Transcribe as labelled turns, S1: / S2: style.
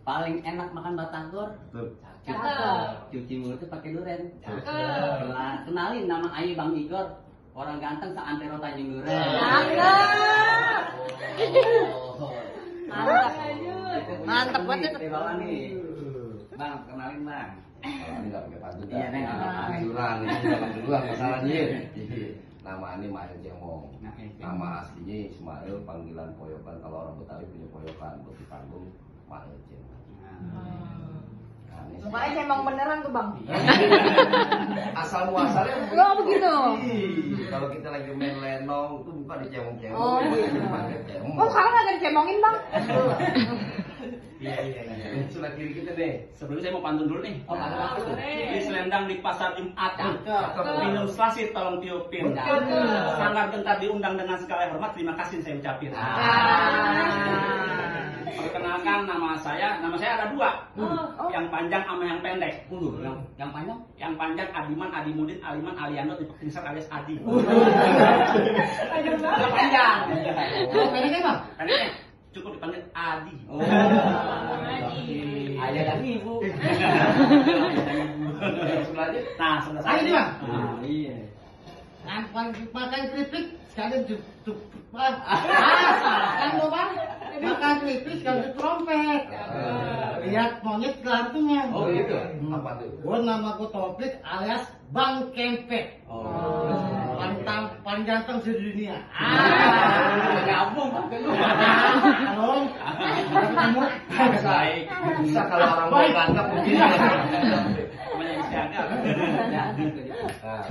S1: Paling enak makan batagor.
S2: Cakep.
S1: Cuci mulut pakai duren.
S2: Cakep.
S1: Kenalin nama Ayu Bang Igor. Orang ganteng seantero Tanjung Duren.
S2: Cakep. Mantap. Mantap banget.
S1: Di bawah nih. Bang, kenalin Bang.
S3: Kalau ini nggak pakai pantun,
S1: Iya, Neng.
S3: Jurang, ini jangan duluan masalahnya. Nama ini Mail Jemong. Nama aslinya Ismail, panggilan Poyokan. Kalau orang Betawi punya Poyokan, buat di panggung Mail Jemong.
S2: Makanya emang beneran tuh Bang.
S3: Asal muasalnya
S2: Oh begitu.
S3: Kalau kita lagi main lenong itu bukan dicemong-cemong.
S2: Oh gitu.
S3: Cemong.
S2: Oh sekarang nggak dicemongin Bang?
S3: Iya. Sebelah kiri kita deh.
S4: Sebelumnya saya mau pantun dulu nih.
S1: Oh, pantun.
S4: Di selendang di pasar Jumat.
S1: Cakep.
S4: Minum selasi tolong tiupin. Sangat gentar diundang dengan segala hormat. Terima kasih saya ucapin. Perkenalkan nama saya ada dua. Yang panjang sama yang pendek.
S1: Yang panjang?
S4: Yang panjang Adiman, Adimudin, Aliman, Aliando, Dipekinsar alias Adi.
S1: Yang panjang.
S2: Pendeknya Bang?
S4: Pendeknya cukup dipanggil Adi.
S1: Ayah dan ibu.
S3: Sebelahnya
S4: Nah, sebelah saya.
S2: Ayo nih Bang.
S1: Iya.
S5: Makan keripik sekalian kan lo Bang, makan keripik sekalian trompet. Lihat monyet kelantungan.
S3: oh gitu. Apa tuh?
S5: Gua nama gua Topik alias Bang Kempek. Paling ganteng sedunia.
S1: Gabung Bang.
S5: Halo. Ketemu.
S3: Baik. Bisa kalau orang mau bangga begini.
S4: Namanya istri ada.
S3: Nah,